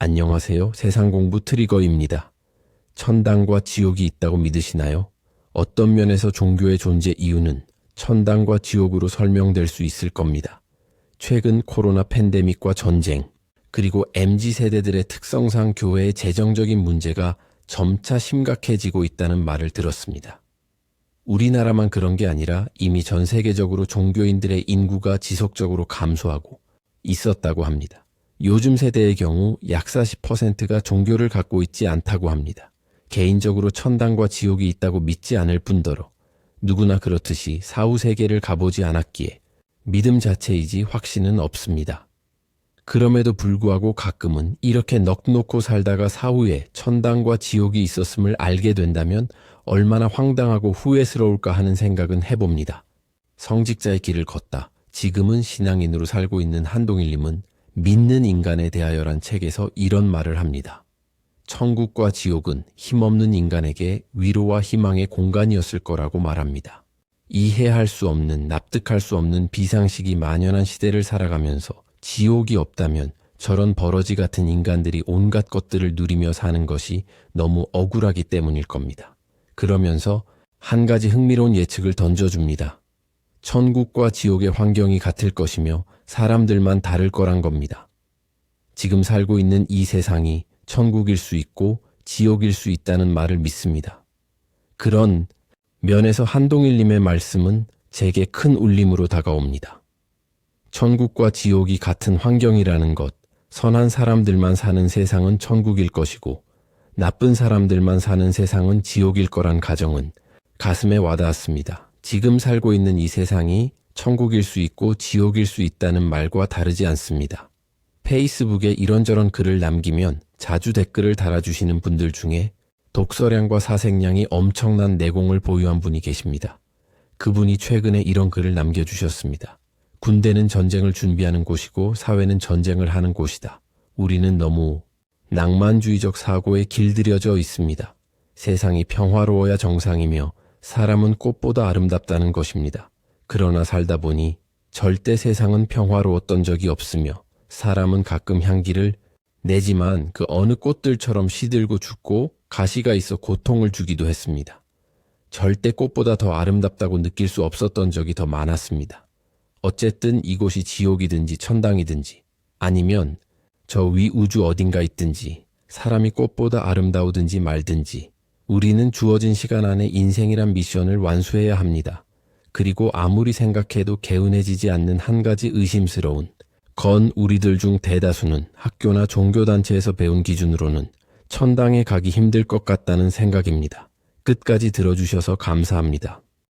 안녕하세요. 세상공부 트리거입니다. 천당과 지옥이 있다고 믿으시나요? 어떤 면에서 종교의 존재 이유는 천당과 지옥으로 설명될 수 있을 겁니다. 최근 코로나 팬데믹과 전쟁, 그리고 MZ세대들의 특성상 교회의 재정적인 문제가 점차 심각해지고 있다는 말을 들었습니다. 우리나라만 그런 게 아니라 이미 전 세계적으로 종교인들의 인구가 지속적으로 감소하고 있었다고 합니다. 요즘 세대의 경우 약 40%가 종교를 갖고 있지 않다고 합니다. 개인적으로 천당과 지옥이 있다고 믿지 않을 뿐더러 누구나 그렇듯이 사후 세계를 가보지 않았기에 믿음 자체이지 확신은 없습니다. 그럼에도 불구하고 가끔은 이렇게 넋놓고 살다가 사후에 천당과 지옥이 있었음을 알게 된다면 얼마나 황당하고 후회스러울까 하는 생각은 해봅니다. 성직자의 길을 걷다 지금은 신앙인으로 살고 있는 한동일님은 믿는 인간에 대하여란 책에서 이런 말을 합니다. 천국과 지옥은 힘없는 인간에게 위로와 희망의 공간이었을 거라고 말합니다. 이해할 수 없는, 납득할 수 없는 비상식이 만연한 시대를 살아가면서 지옥이 없다면 저런 버러지 같은 인간들이 온갖 것들을 누리며 사는 것이 너무 억울하기 때문일 겁니다. 그러면서 한 가지 흥미로운 예측을 던져줍니다. 천국과 지옥의 환경이 같을 것이며 사람들만 다를 거란 겁니다. 지금 살고 있는 이 세상이 천국일 수 있고 지옥일 수 있다는 말을 믿습니다. 그런 면에서 한동일님의 말씀은 제게 큰 울림으로 다가옵니다. 천국과 지옥이 같은 환경이라는 것, 선한 사람들만 사는 세상은 천국일 것이고 나쁜 사람들만 사는 세상은 지옥일 거란 가정은 가슴에 와닿았습니다. 지금 살고 있는 이 세상이 천국일 수 있고 지옥일 수 있다는 말과 다르지 않습니다. 페이스북에 이런저런 글을 남기면 자주 댓글을 달아주시는 분들 중에 독서량과 사색량이 엄청난 내공을 보유한 분이 계십니다. 그분이 최근에 이런 글을 남겨주셨습니다. 군대는 전쟁을 준비하는 곳이고 사회는 전쟁을 하는 곳이다. 우리는 너무 낭만주의적 사고에 길들여져 있습니다. 세상이 평화로워야 정상이며 사람은 꽃보다 아름답다는 것입니다. 그러나 살다 보니 절대 세상은 평화로웠던 적이 없으며 사람은 가끔 향기를 내지만 그 어느 꽃들처럼 시들고 죽고 가시가 있어 고통을 주기도 했습니다. 절대 꽃보다 더 아름답다고 느낄 수 없었던 적이 더 많았습니다. 어쨌든 이곳이 지옥이든지 천당이든지 아니면 저 위 우주 어딘가 있든지 사람이 꽃보다 아름다우든지 말든지 우리는 주어진 시간 안에 인생이란 미션을 완수해야 합니다. 그리고 아무리 생각해도 개운해지지 않는 한 가지 의심스러운 건 우리들 중 대다수는 학교나 종교단체에서 배운 기준으로는 천당에 가기 힘들 것 같다는 생각입니다. 끝까지 들어주셔서 감사합니다.